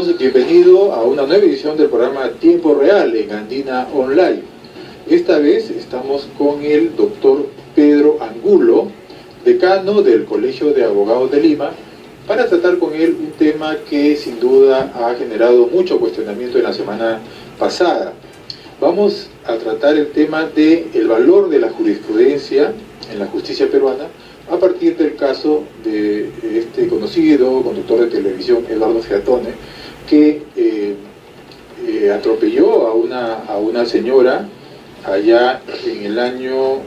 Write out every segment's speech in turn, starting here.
Seamos bienvenidos a una nueva edición del programa Tiempo Real en Andina Online. Esta vez estamos con el doctor Pedro Angulo, decano del Colegio de Abogados de Lima, para tratar con él un tema que sin duda ha generado mucho cuestionamiento en la semana pasada. Vamos a tratar el tema del valor de la jurisprudencia en la justicia peruana a partir del caso de este conocido conductor de televisión, Eduardo Giatone, que atropelló a una señora allá en el año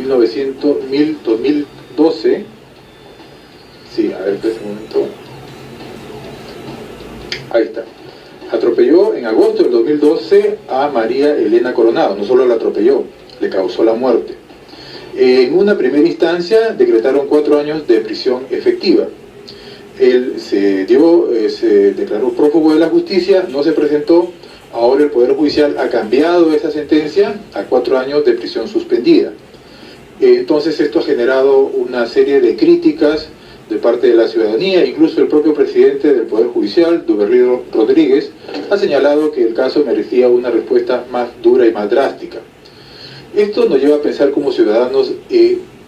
2012. Sí, a ver, espera un momento. Ahí está. Atropelló en agosto del 2012 a María Elena Coronado. No solo la atropelló, le causó la muerte. En una primera instancia decretaron 4 años de prisión efectiva. Él se declaró prófugo de la justicia, no se presentó. Ahora el Poder Judicial ha cambiado esa sentencia a 4 años de prisión suspendida. Entonces esto ha generado una serie de críticas de parte de la ciudadanía. Incluso el propio presidente del Poder Judicial, Duberry Rodríguez, ha señalado que el caso merecía una respuesta más dura y más drástica. Esto nos lleva a pensar como ciudadanos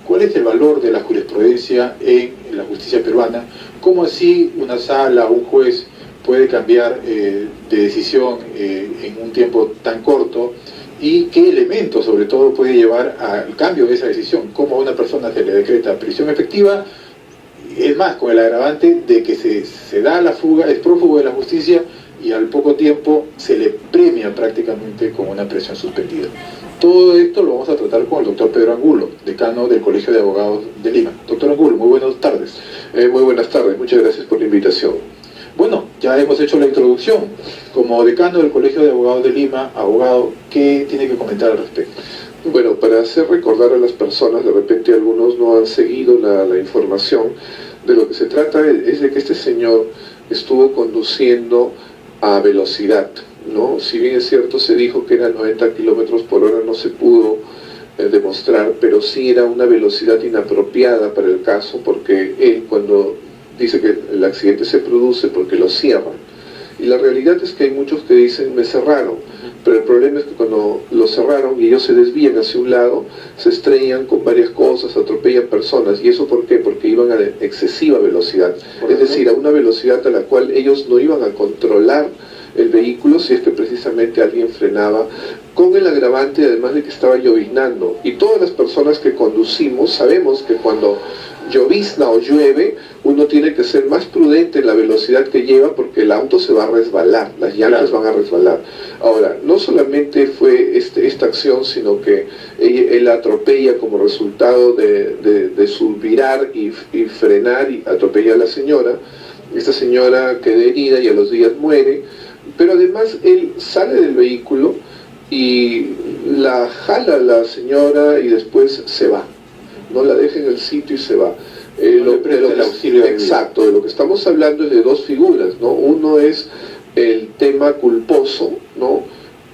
cuál es el valor de la jurisprudencia en la justicia peruana, cómo así una sala o un juez puede cambiar de decisión en un tiempo tan corto, y qué elementos sobre todo puede llevar al cambio de esa decisión, cómo a una persona se le decreta prisión efectiva, es más, con el agravante de que se da la fuga, es prófugo de la justicia y al poco tiempo se le premia prácticamente con una prisión suspendida. Todo esto lo vamos a tratar con el doctor Pedro Angulo, decano del Colegio de Abogados de Lima. Doctor Angulo, muy buenas tardes. Muy buenas tardes, muchas gracias por la invitación. Bueno, ya hemos hecho la introducción. Como decano del Colegio de Abogados de Lima, abogado, ¿qué tiene que comentar al respecto? Bueno, para hacer recordar a las personas, de repente algunos no han seguido la información, de lo que se trata es de que este señor estuvo conduciendo a velocidad, ¿no? Si bien es cierto, se dijo que era 90 kilómetros por hora, no se pudo demostrar, pero sí era una velocidad inapropiada para el caso, porque él, cuando dice que el accidente se produce porque lo cierran, y la realidad es que hay muchos que dicen me cerraron, pero el problema es que cuando lo cerraron y ellos se desvían hacia un lado, se estrellan con varias cosas, atropellan personas. ¿Y eso por qué? Porque iban a excesiva velocidad, es decir, a una velocidad a la cual ellos no iban a controlar el vehículo si es que precisamente alguien frenaba, con el agravante además de que estaba lloviznando. Y todas las personas que conducimos sabemos que cuando llovizna o llueve, uno tiene que ser más prudente en la velocidad que lleva, porque el auto se va a resbalar, las llantas van a resbalar. Ahora, no solamente fue esta acción, sino que él atropella como resultado de su virar y frenar, y atropella a la señora. Esta señora queda herida y a los días muere, pero además él sale del vehículo y la jala a la señora y después se va. No la deja en el sitio y se va. Exacto, de lo que estamos hablando es de dos figuras, ¿no? Uno es el tema culposo, ¿no?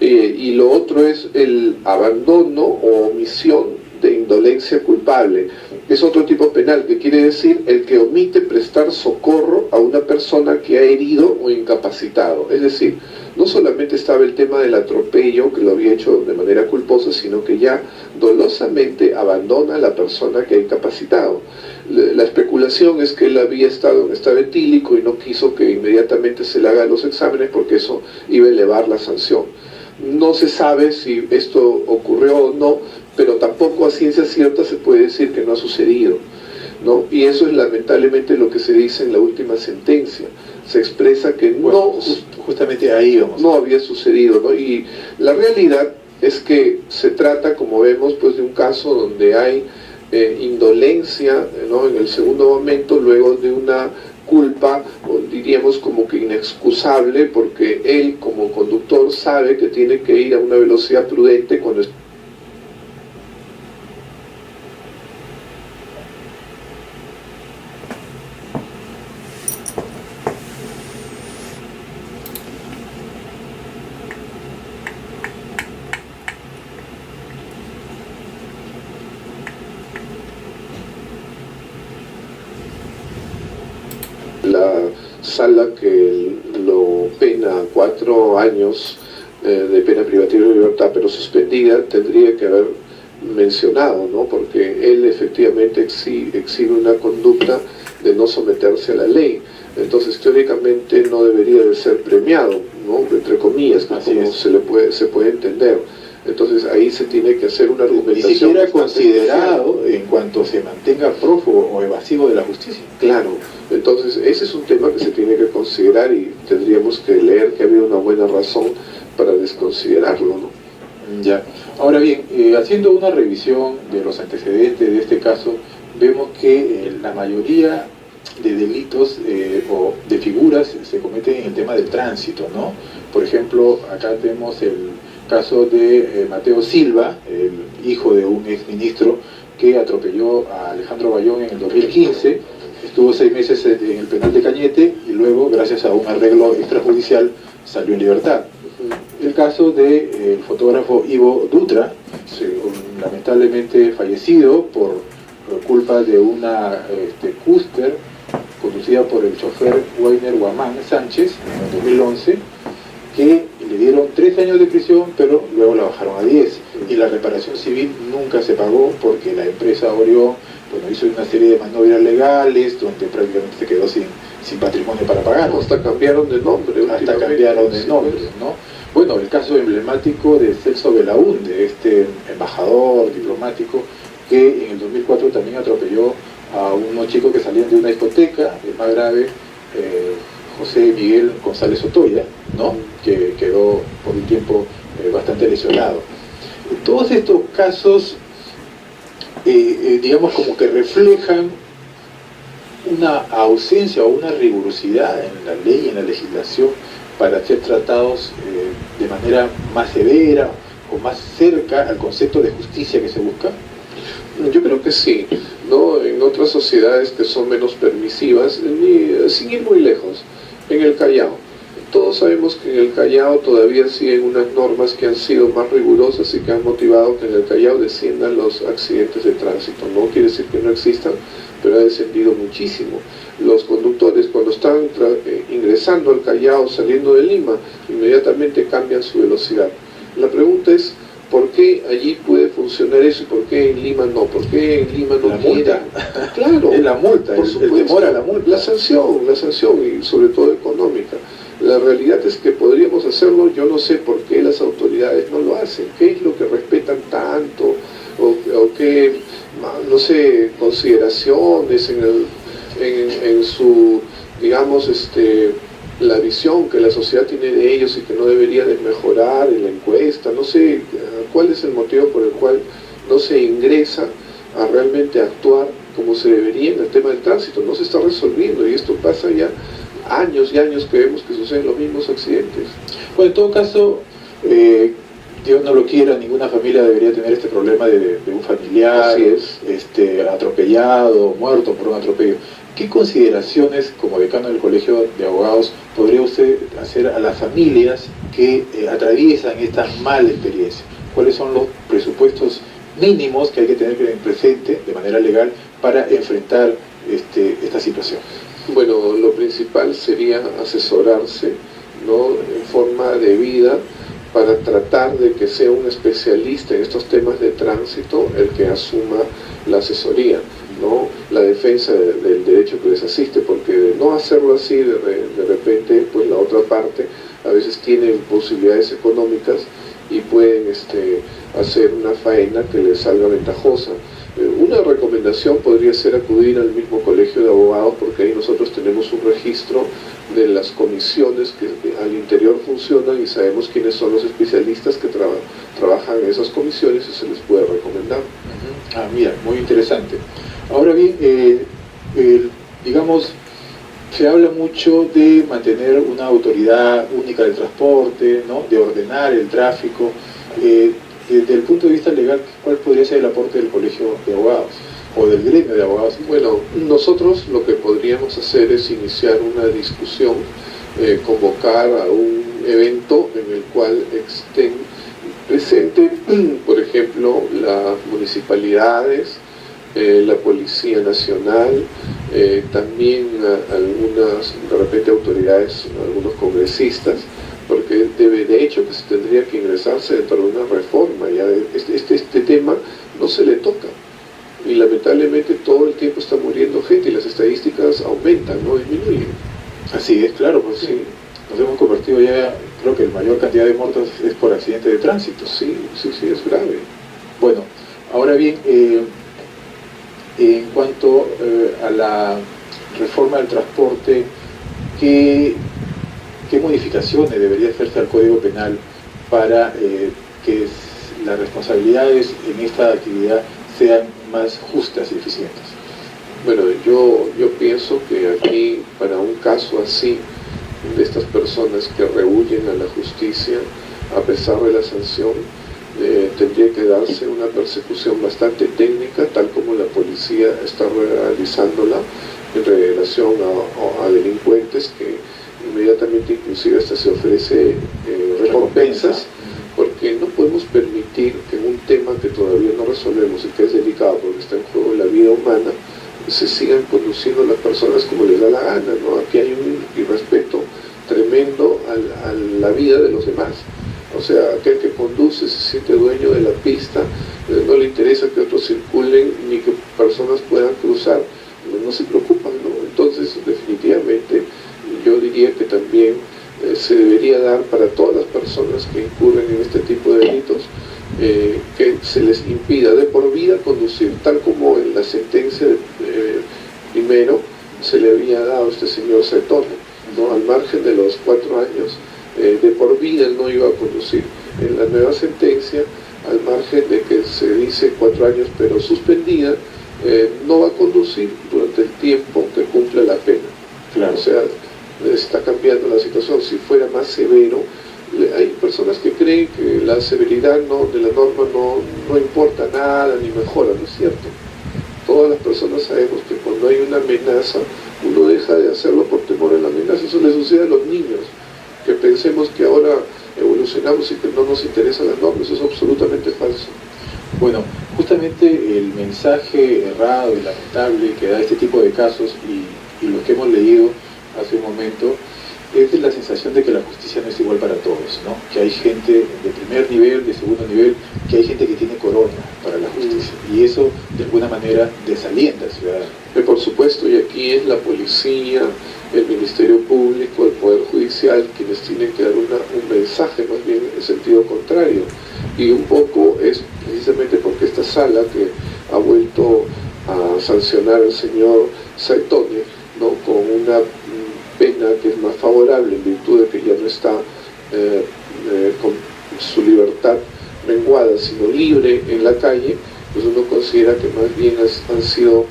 Y lo otro es el abandono o omisión de indolencia culpable. Es otro tipo penal, que quiere decir el que omite prestar socorro a una persona que ha herido o incapacitado. Es decir, no solamente estaba el tema del atropello, que lo había hecho de manera culposa, sino que ya dolosamente abandona a la persona que ha incapacitado. La especulación es que él había estado en estado etílico y no quiso que inmediatamente se le hagan los exámenes, porque eso iba a elevar la sanción. No se sabe si esto ocurrió o no, pero tampoco a ciencia cierta se puede decir que no ha sucedido, ¿no? Y eso es lamentablemente lo que se dice en la última sentencia. Se expresa que justamente ahí vamos. No había sucedido, ¿no? Y la realidad es que se trata, como vemos, pues de un caso donde hay indolencia, ¿no? En el segundo momento, luego de una culpa, o diríamos como que inexcusable, porque él como conductor sabe que tiene que ir a una velocidad prudente cuando la sala que 4 años de pena privativa de libertad, pero suspendida, tendría que haber mencionado, ¿no? Porque él efectivamente exhibe una conducta de no someterse a la ley. Entonces teóricamente no debería de ser premiado, ¿no? Entre comillas, como se puede entender. Entonces ahí se tiene que hacer una argumentación. Ni siquiera considerado en cuanto se mantenga prófugo o evasivo de la justicia. Claro, entonces ese es un tema que se tiene que considerar y tendríamos que leer que ha habido una buena razón para desconsiderarlo, ¿no? Ya. Ahora bien, haciendo una revisión de los antecedentes de este caso, vemos que la mayoría de delitos o de figuras se cometen en el tema del tránsito, ¿no? Por ejemplo, acá tenemos el caso de Mateo Silva, el hijo de un exministro que atropelló a Alejandro Bayón en el 2015, estuvo 6 meses en el penal de Cañete y luego, gracias a un arreglo extrajudicial, salió en libertad. El caso del fotógrafo Ivo Dutra, lamentablemente fallecido por culpa de una Custer conducida por el chofer Weiner Guamán Sánchez en el 2011, que le dieron 13 años de prisión, pero luego la bajaron a 10. Y la reparación civil nunca se pagó porque la empresa Orión hizo una serie de maniobras legales donde prácticamente se quedó sin patrimonio para pagar. Hasta cambiaron de nombre. ¿No? Bueno, el caso emblemático de Celso Belaúnde, este embajador diplomático que en el 2004 también atropelló a unos chicos que salían de una discoteca, el más grave, José Miguel González Otoya, ¿no? Que quedó por un tiempo bastante lesionado. Todos estos casos, digamos, como que reflejan una ausencia o una rigurosidad en la ley y en la legislación para ser tratados de manera más severa o más cerca al concepto de justicia que se busca. Yo creo que sí, ¿no? En otras sociedades que son menos permisivas, sin ir muy lejos, en el Callao. Todos sabemos que en el Callao todavía siguen unas normas que han sido más rigurosas y que han motivado que en el Callao desciendan los accidentes de tránsito. No quiere decir que no existan, pero ha descendido muchísimo. Los conductores, cuando están ingresando al Callao, saliendo de Lima, inmediatamente cambian su velocidad. La pregunta es, ¿por qué allí puede funcionar eso y por qué en Lima no? ¿Por qué en Lima no quiere? Claro, es la multa, por supuesto, el temor a la multa. La sanción y sobre todo económica. La realidad es que podríamos hacerlo, yo no sé por qué las autoridades no lo hacen, qué es lo que respetan tanto, o qué, no sé, consideraciones en su, digamos, la visión que la sociedad tiene de ellos y que no debería de mejorar en la encuesta. No sé cuál es el motivo por el cual no se ingresa a realmente actuar como se debería en el tema del tránsito. No se está resolviendo y esto pasa ya años y años que vemos que suceden los mismos accidentes. Bueno, en todo caso, Dios no lo quiera, ninguna familia debería tener este problema de un familiar atropellado, muerto por un atropello. ¿Qué consideraciones, como decano del Colegio de Abogados, podría usted hacer a las familias que atraviesan esta mala experiencia? ¿Cuáles son los presupuestos mínimos que hay que tener presente de manera legal para enfrentar esta situación? Bueno, lo principal sería asesorarse, ¿no?, en forma debida para tratar de que sea un especialista en estos temas de tránsito el que asuma la asesoría, ¿no?, la defensa del derecho que les asiste, porque de no hacerlo así, de repente, pues la otra parte a veces tiene posibilidades económicas y pueden hacer una faena que les salga ventajosa. Una recomendación podría ser acudir al mismo Colegio de Abogados, porque ahí nosotros tenemos un registro de las comisiones que al interior funcionan y sabemos quiénes son los especialistas que trabajan en esas comisiones y se les puede recomendar. Ah, mira, muy interesante. Ahora bien, digamos, se habla mucho de mantener una autoridad única del transporte, ¿no?, de ordenar el tráfico. Desde el punto de vista legal, ¿cuál podría ser el aporte del Colegio de Abogados o del gremio de abogados? Bueno, nosotros lo que podríamos hacer es iniciar una discusión, convocar a un evento en el cual estén presentes, por ejemplo, las municipalidades, la Policía Nacional, también algunas, de repente, autoridades, algunos congresistas, tendría que ingresarse dentro de una reforma. Ya este tema no se le toca. Y lamentablemente todo el tiempo está muriendo gente y las estadísticas aumentan, no disminuyen. Así es, claro, pues sí. Nos hemos convertido ya, creo que la mayor cantidad de muertos es por accidente de tránsito. Sí, es grave. Bueno, ahora bien, en cuanto a la reforma del transporte, ¿qué modificaciones debería hacerse al Código Penal para que las responsabilidades en esta actividad sean más justas y eficientes? Bueno, yo pienso que aquí, para un caso así, de estas personas que rehuyen a la justicia a pesar de la sanción, tendría que darse una persecución bastante técnica, tal como la policía está realizándola en relación a delincuentes, que inmediatamente inclusive hasta se ofrece recompensas, porque no podemos permitir que en un tema que todavía no resolvemos y que es delicado porque está en juego la vida humana, se sigan conduciendo las personas como les da la gana, ¿no? Aquí hay un irrespeto tremendo a la vida de los demás. O sea, aquel que conduce se siente dueño de la pista, no le interesa que otros circulen ni que personas puedan cruzar, no se preocupan, ¿no? Entonces, definitivamente, yo diría que también se debería dar para todas las personas que incurren en este tipo de delitos, que se les impida de por vida conducir, tal como en la sentencia primero se le había dado a este señor Saetone, ¿no? Al margen de los 4 años, de por vida él no iba a conducir. En la nueva sentencia, al margen de que se dice 4 años pero suspendida, no va a conducir durante el tiempo que cumpla la pena. Claro. O sea, está cambiando la situación. Si fuera más severo, hay personas que creen que la severidad de la norma no importa nada ni mejora, no es cierto. Todas las personas sabemos que cuando hay una amenaza, uno deja de hacerlo por temor a la amenaza. Eso le sucede a los niños, que pensemos que ahora evolucionamos y que no nos interesan las normas. Eso es absolutamente falso. Bueno, justamente el mensaje errado y lamentable que da este tipo de casos y los que hemos leído hace un momento es de la sensación de que la justicia no es igual para todos, ¿no? Que hay gente de primer nivel, de segundo nivel, que hay gente que tiene corona para la justicia, y eso de alguna manera desalienta al ciudadano. Por supuesto, y aquí es la policía, el Ministerio Público, el Poder Judicial, quienes tienen que dar un mensaje más bien en sentido contrario, y un poco es precisamente porque esta sala que ha vuelto a sancionar al señor Saetone, ¿no? Con una pena que es más favorable en virtud de que ya no está con su libertad menguada, sino libre en la calle, pues uno considera que más bien han sido,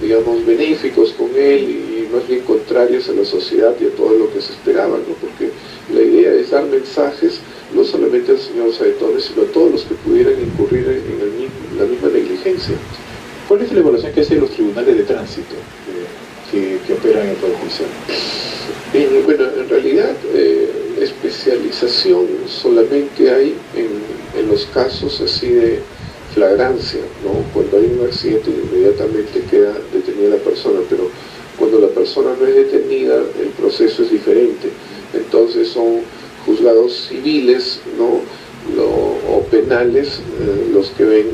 digamos, benéficos con él y más bien contrarios a la sociedad y a todo lo que se esperaba, ¿no? Porque la idea es dar mensajes no solamente al señor Saetone, sino a todos los que pudieran incurrir en la misma negligencia. ¿Cuál es la evaluación que hacen los tribunales de tránsito que operan en el Poder Judicial? Bueno, en realidad especialización solamente hay en los casos así de flagrancia, ¿no? Cuando hay un accidente inmediatamente queda detenida la persona, pero cuando la persona no es detenida el proceso es diferente. Entonces son juzgados civiles, ¿no? O penales los que ven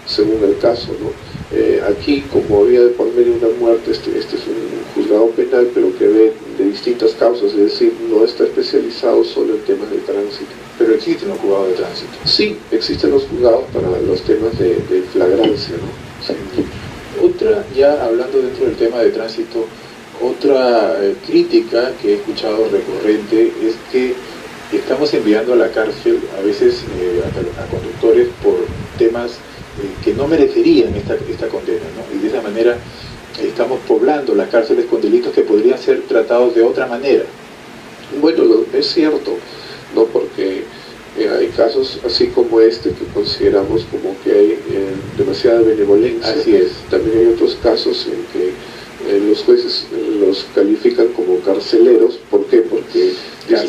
según el caso, ¿no? Aquí, como había de por medio una muerte, este es un juzgado penal, pero que ve de distintas causas, es decir, no está especializado solo en temas de tránsito. Pero existen los juzgados de tránsito. Sí, existen los juzgados para los temas de flagrancia, ¿no? Sí. Otra, ya hablando dentro del tema de tránsito, otra crítica que he escuchado recurrente es que estamos enviando a la cárcel a veces a conductores por temas que no merecerían esta condena, ¿no? Y de esa manera estamos poblando las cárceles con delitos que podrían ser tratados de otra manera. Bueno, es cierto, ¿no? Porque hay casos así como este que consideramos como que hay demasiada benevolencia. Así es. También hay otros casos en que los jueces los califican como carceleros. ¿Por qué? Porque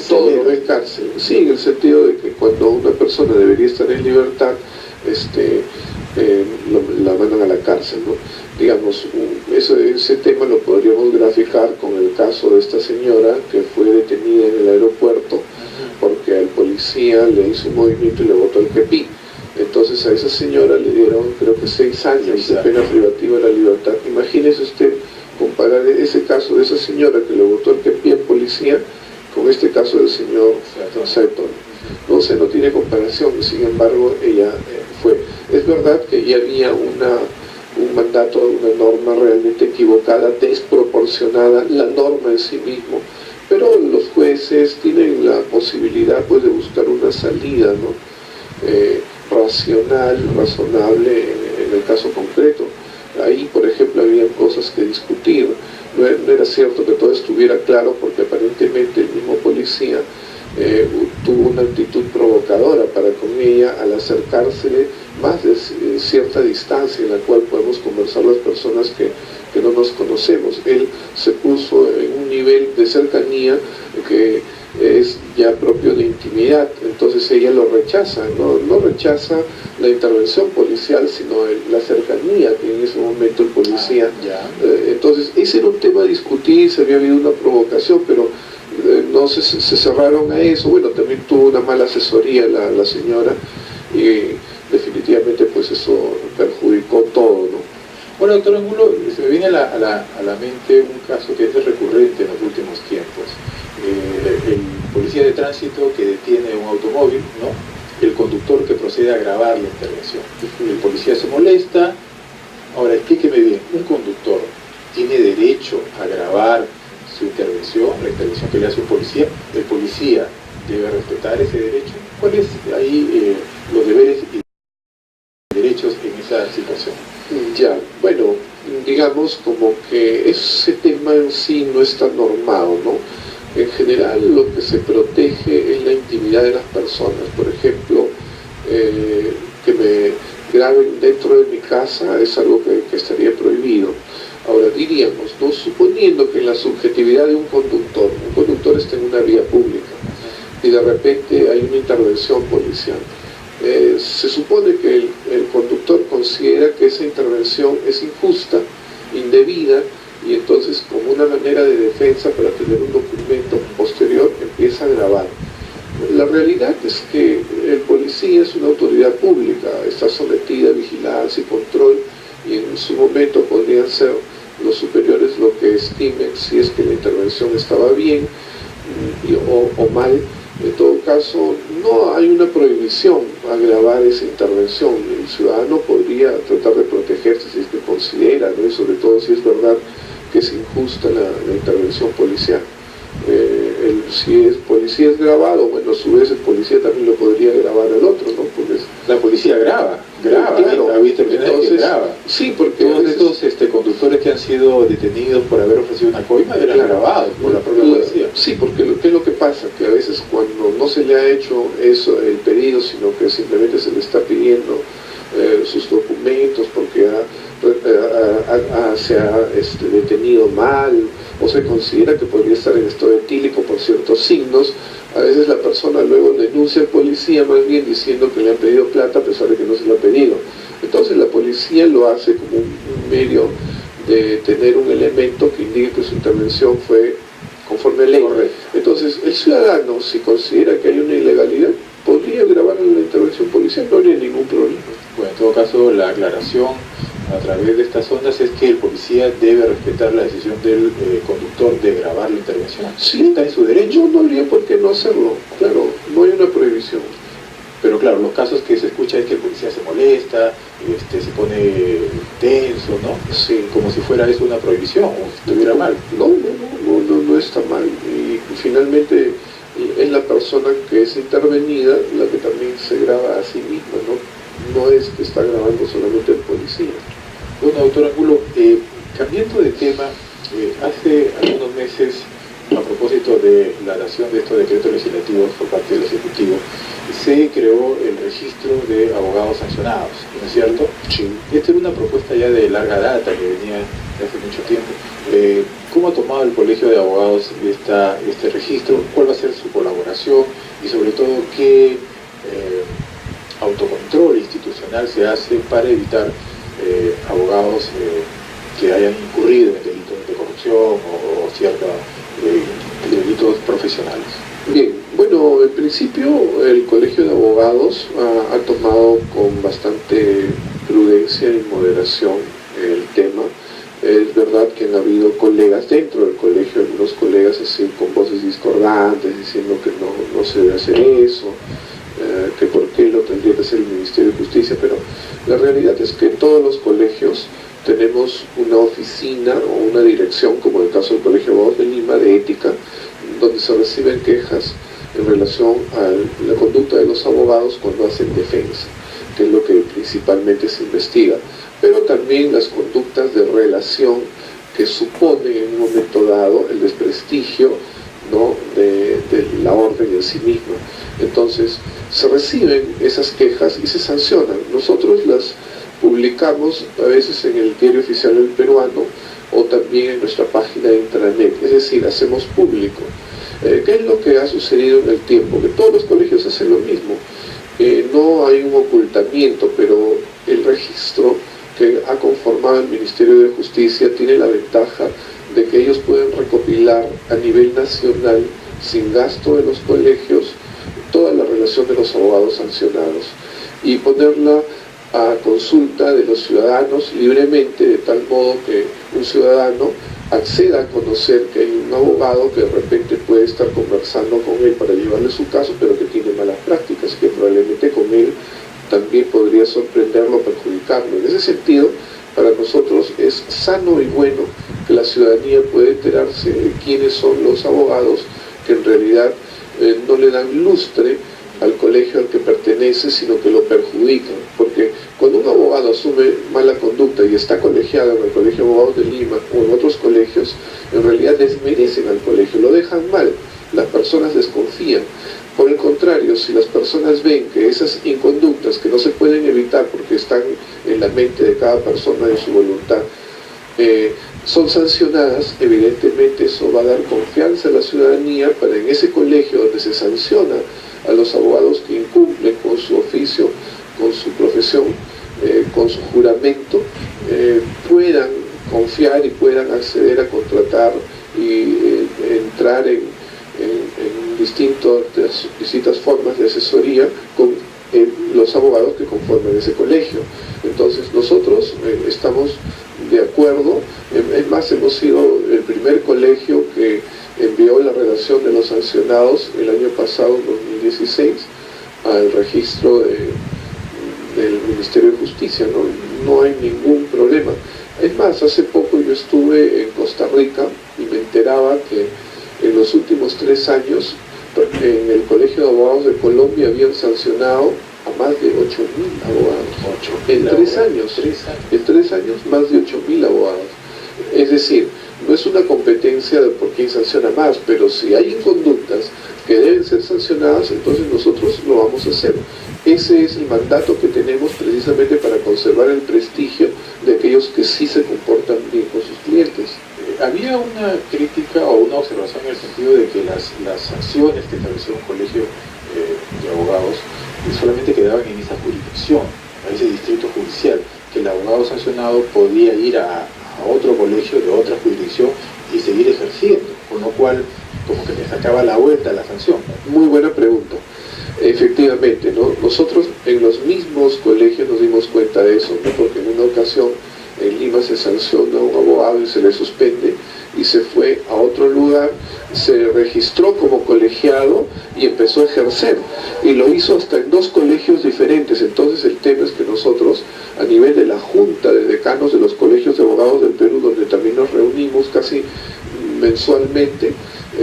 todo no es cárcel. Sí, en el sentido de que cuando una persona debería estar en libertad, la mandan a la cárcel, ¿no? Digamos, ese tema lo podríamos graficar con el caso de esta señora que fue detenida en el aeropuerto porque al policía policía le hizo un movimiento y le botó el kepí. Entonces a esa señora le dieron creo que 6 años de pena privativa de la libertad. Imagínese usted comparar ese caso de esa señora que le botó el kepí a policía con este caso del señor Saiton. No sé, no tiene comparación, sin embargo ella fue. Es verdad que ya había un mandato, una norma realmente equivocada, desproporcionada, la norma en sí mismo, pero los jueces tienen la posibilidad pues de buscar una salida, ¿no? Racional, razonable en el caso concreto. Ahí, por ejemplo, había cosas que discutir. No era cierto que todo estuviera claro, porque aparentemente el mismo policía tuvo una actitud provocadora para con ella al acercársele más de cierta distancia en la cual podemos conversar las personas que no nos conocemos. Él se puso en un nivel de cercanía que es ya propio de intimidad, entonces ella lo rechaza, no rechaza la intervención policial, sino la cercanía que en ese momento el policía. Entonces ese era un tema a discutir, se había habido una provocación, pero no se cerraron a eso. Bueno, también tuvo una mala asesoría la señora y definitivamente pues eso perjudicó todo, ¿no? Bueno, doctor Angulo, se me viene a la mente un caso que es recurrente en los últimos tiempos. El policía de tránsito que detiene un automóvil, ¿no? El conductor que procede a grabar la intervención. El policía se molesta. Ahora, explíqueme bien, ¿un conductor tiene derecho a grabar su intervención, la intervención que le hace un policía? ¿El policía debe respetar ese derecho? ¿Cuáles ahí los deberes y derechos en esa situación? Ya, bueno, digamos como que ese tema en sí no está normado, ¿no? En general lo que se protege es la intimidad de las personas. Por ejemplo, que me graben dentro de mi casa es algo que estaría prohibido. Ahora diríamos, ¿no? Suponiendo que la subjetividad de un conductor está en una vía pública y de repente hay una intervención policial. Se supone que el conductor considera que esa intervención es injusta, indebida, y entonces como una manera de defensa para tener un documento posterior empieza a grabar. La realidad es que el policía es una autoridad pública, está sometida a vigilancia y control, y en su momento podrían ser los superiores lo que estimen si es que la intervención estaba bien o mal. En todo caso, no hay una prohibición a grabar esa intervención. El ciudadano podría tratar de protegerse si es que considera, ¿no? Y sobre todo si es verdad que es injusta la intervención policial. Si el policía es grabado, bueno, a su vez el policía también lo podría grabar al otro, ¿no? Porque la policía graba, claro, entonces graba. Sí, porque todos estos conductores que han sido detenidos por haber ofrecido una coima eran grabados por la propia policía. Sí, porque ¿qué es lo que pasa? Que a veces cuando no se le ha hecho eso, el pedido, sino que simplemente se le está pidiendo sus documentos porque se ha detenido mal, o se considera que podría estar en estado etílico por ciertos signos, a veces la persona luego denuncia al policía más bien diciendo que le han pedido plata a pesar de que no se lo ha pedido. Entonces la policía lo hace como un medio de tener un elemento que indique que su intervención fue conforme a ley. Correcto. Entonces el ciudadano, si considera que hay una ilegalidad, podría grabar la intervención policial, no habría ningún problema. Bueno, en todo caso, la aclaración a través de estas ondas es que el policía debe respetar la decisión del conductor de grabar la intervención. Sí, está en su derecho. No habría por qué no hacerlo, claro, no hay una prohibición. Pero claro, los casos que se escucha es que el policía se molesta, se pone tenso, ¿no? Sí. Como si fuera eso una prohibición o estuviera mal. No está mal. Y finalmente es la persona que es intervenida la que también se graba a sí misma, ¿no? No es que está grabando solamente el policía. Bueno, doctor Angulo, cambiando de tema, hace algunos meses, a propósito de la dación de estos decretos legislativos por parte del Ejecutivo, se creó el registro de abogados sancionados, ¿no es cierto? Sí. Esta era una propuesta ya de larga data que venía de hace mucho tiempo. ¿Cómo ha tomado el Colegio de Abogados este registro? ¿Cuál va a ser su colaboración? Y sobre todo, ¿qué autocontrol institucional se hace para evitar abogados que hayan incurrido en delitos de corrupción o ciertos delitos profesionales? Bien, bueno, Bueno, en principio el Colegio de Abogados ha tomado con bastante prudencia y moderación el tema. Es verdad que han habido colegas dentro del colegio, algunos colegas así con voces discordantes, diciendo que no se debe hacer eso, que por qué lo tendría que hacer el Ministerio de Justicia, pero la realidad es que todos los colegios tenemos una oficina o una dirección, como en el caso del Colegio de Abogados de Lima, de ética, donde se reciben quejas en relación a la conducta de los abogados cuando hacen defensa, que es lo que principalmente se investiga, pero también las conductas de relación que suponen en un momento dado el desprestigio, ¿no?, de la orden en sí misma. Entonces se reciben esas quejas y se sancionan. Nosotros las publicamos a veces en el Diario Oficial del Peruano o también en nuestra página de intranet, es decir, hacemos público. ¿Qué es lo que ha sucedido en el tiempo? Que todos los colegios hacen lo mismo. No hay un ocultamiento, pero el registro que ha conformado el Ministerio de Justicia tiene la ventaja de que ellos pueden recopilar a nivel nacional, sin gasto de los colegios, toda la relación de los abogados sancionados y ponerla a consulta de los ciudadanos libremente, de tal modo que un ciudadano acceda a conocer que hay un abogado que de repente puede estar conversando con él para llevarle su caso, pero que tiene malas prácticas, que probablemente con él también podría sorprenderlo o perjudicarlo. En ese sentido, para nosotros es sano y bueno que la ciudadanía pueda enterarse de quiénes son los abogados que en realidad no le dan lustre al colegio al que pertenece, sino que lo perjudican, porque cuando un abogado asume mala conducta y está colegiado en el Colegio de Abogados de Lima o en otros colegios, en realidad desmerecen al colegio, lo dejan mal, las personas desconfían. Por el contrario, si las personas ven que esas inconductas que no se pueden evitar porque están en la mente de cada persona y su voluntad, son sancionadas, evidentemente eso va a dar confianza a la ciudadanía para en ese colegio donde se sanciona a los abogados que incumplen con su oficio, con su profesión, con su juramento, puedan confiar y puedan acceder a contratar y entrar en distintas formas de asesoría con los abogados que conforman ese colegio. Entonces nosotros estamos de acuerdo, es más, hemos sido el primer colegio que envió la redacción de los sancionados el año pasado, 2016, al registro del Ministerio de Justicia. No hay ningún problema. Es más, hace poco yo estuve en Costa Rica y me enteraba que en los últimos 3 años en el Colegio de Abogados de Colombia habían sancionado a más de 8.000 abogados. En 3 años. En 3 años, más de 8.000 abogados. Es decir, no es una competencia de por quién sanciona más, pero si hay inconductas que deben ser sancionadas, entonces nosotros lo vamos a hacer. Ese es el mandato que tenemos precisamente para conservar el prestigio de aquellos que sí se comportan bien con sus clientes. Había una crítica o una observación en el sentido de que las sanciones que estableció un colegio de abogados solamente quedaban en esa jurisdicción, a ese distrito judicial, que el abogado sancionado podía ir a otro colegio de otra jurisdicción y seguir ejerciendo, con lo cual como que le sacaba la vuelta a la sanción. Muy buena pregunta. Efectivamente, ¿no? Nosotros en los mismos colegios nos dimos cuenta de eso, ¿no? Porque en una ocasión en Lima se sanciona a un abogado y se le suspende y se fue a otro lugar, se registró como colegiado y empezó a ejercer, y lo hizo hasta en 2 colegios diferentes. Entonces el tema es que nosotros, a nivel de la Junta de Decanos de los Colegios de Abogados del Perú, donde también nos reunimos casi mensualmente,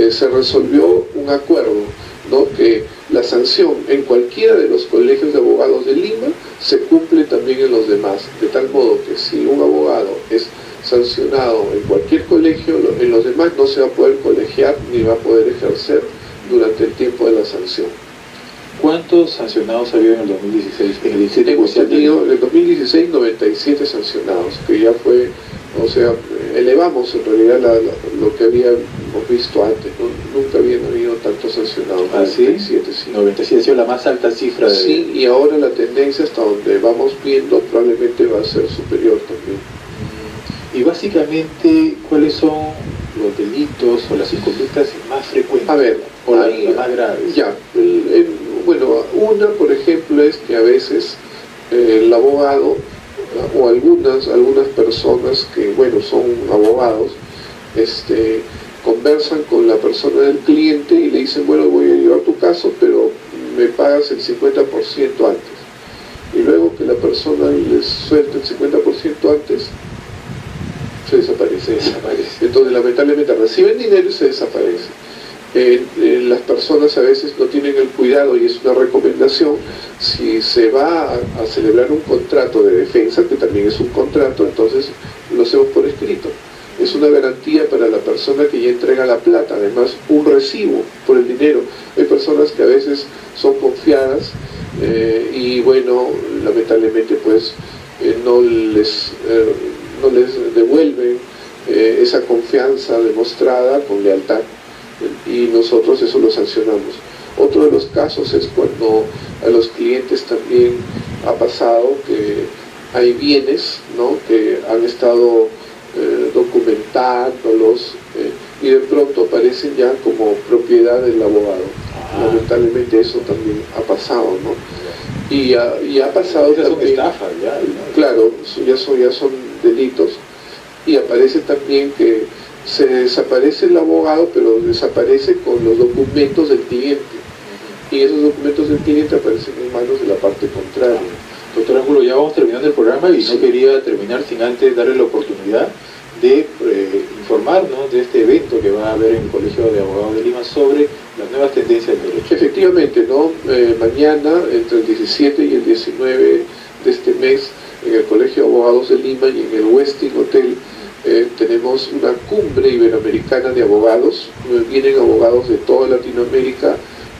se resolvió un acuerdo, ¿no?, que la sanción en cualquiera de los colegios de abogados de Lima se cumple también en los demás, de tal modo que si un abogado es sancionado en cualquier colegio, en los demás no se va a poder colegiar ni va a poder ejercer durante el tiempo de la sanción. ¿Cuántos sancionados había en el 2016? En el distrito Hemos judicial tenido en el 2016 97 sancionados, que ya fue, o sea, elevamos en realidad lo que habíamos visto antes, ¿no? Nunca habían habido tantos sancionados. ¿Ah, sí? 97, sí. 97 ha sido la más alta cifra de... Sí, y ahora la tendencia hasta donde vamos viendo probablemente va a ser superior también. Y básicamente, ¿cuáles son los delitos o las inconductas más frecuentes? A ver, o las más graves? Ya, bueno, una, por ejemplo, es que a veces el abogado o algunas personas que, bueno, son abogados, conversan con la persona del cliente y le dicen, bueno, voy a llevar tu caso, pero me pagas el 50% antes. Y luego que la persona les suelta el 50% antes, se desaparece. Entonces, lamentablemente, reciben dinero y se desaparece. Las personas a veces no tienen el cuidado, y es una recomendación: si se va a celebrar un contrato de defensa, que también es un contrato, entonces lo hacemos por escrito. Es una garantía para la persona que ya entrega la plata, además un recibo por el dinero. Hay personas que a veces son confiadas y bueno, lamentablemente pues no les devuelven esa confianza demostrada con lealtad, y nosotros eso lo sancionamos. Otro de los casos es cuando a los clientes también ha pasado que hay bienes, ¿no?, que han estado documentándolos y de pronto aparecen ya como propiedad del abogado. Lamentablemente eso también ha pasado, ¿no? Y ha pasado también... Son estafas, ya, ¿no? Claro, ya son delitos. Y aparece también que se desaparece el abogado, pero desaparece con los documentos del cliente. Y esos documentos del cliente aparecen en manos de la parte contraria. Doctor Angulo, ya vamos terminando el programa y no quería terminar sin antes darle la oportunidad de informarnos de este evento que va a haber en el Colegio de Abogados de Lima sobre las nuevas tendencias del derecho. Efectivamente, ¿no? Mañana, entre el 17 y el 19 de este mes, en el Colegio de Abogados de Lima y en el Westin Hotel, tenemos una cumbre iberoamericana de abogados. Vienen abogados de toda Latinoamérica,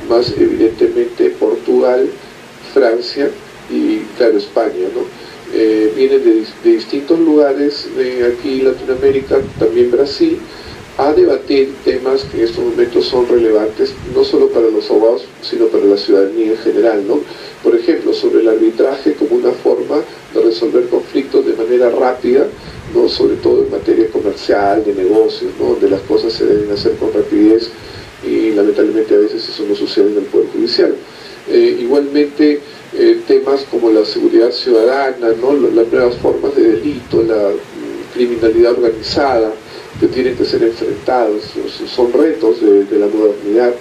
más evidentemente Portugal, Francia y, claro, España, ¿no? Vienen de distintos lugares de aquí Latinoamérica, también Brasil, a debatir temas que en estos momentos son relevantes, no solo para los abogados, sino para la ciudadanía en general, ¿no? Por ejemplo, sobre el arbitraje como una forma de resolver conflictos de manera rápida, ¿no?, sobre todo en materia comercial, de negocios, ¿no?, donde las cosas se deben hacer con rapidez y lamentablemente a veces eso no sucede en el Poder Judicial. Igualmente, temas como la seguridad ciudadana, ¿no?, las nuevas formas de delito, la criminalidad organizada, que tienen que ser enfrentados, son retos de la modernidad,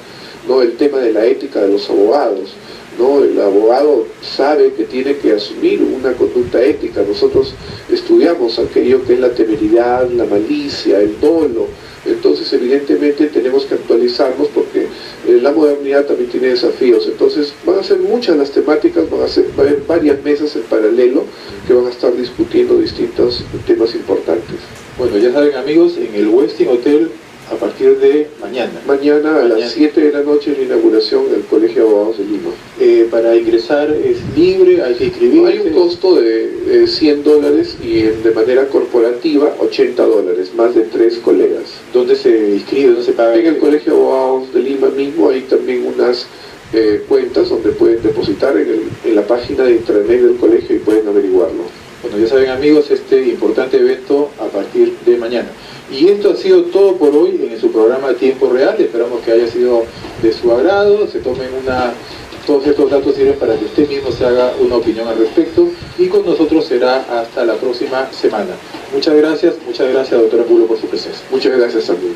¿no? El tema de la ética de los abogados, ¿no? El abogado sabe que tiene que asumir una conducta ética. Nosotros estudiamos aquello que es la temeridad, la malicia, el dolo. Entonces, evidentemente, tenemos que actualizarnos porque la modernidad también tiene desafíos. Entonces, van a ser muchas las temáticas, va a haber varias mesas en paralelo que van a estar discutiendo distintos temas importantes. Bueno, ya saben, amigos, en el Westin Hotel a partir de mañana. Mañana a las 7 de la noche la inauguración del Colegio de Abogados de Lima. Para ingresar es libre, hay que inscribirse. Hay un costo de $100 y de manera corporativa $80, más de 3 colegas. ¿Dónde se inscribe? ¿Dónde se paga? En el Colegio de Abogados de Lima mismo hay también unas cuentas donde pueden depositar en la página de intranet del colegio y pueden averiguarlo. Bueno, ya saben, amigos, este importante evento a partir de mañana. Y esto ha sido todo por hoy en su programa Tiempo Real. Esperamos que haya sido de su agrado. Se tomen todos estos datos sirven para que usted mismo se haga una opinión al respecto. Y con nosotros será hasta la próxima semana. Muchas gracias, doctor Angulo, por su presencia. Muchas gracias también.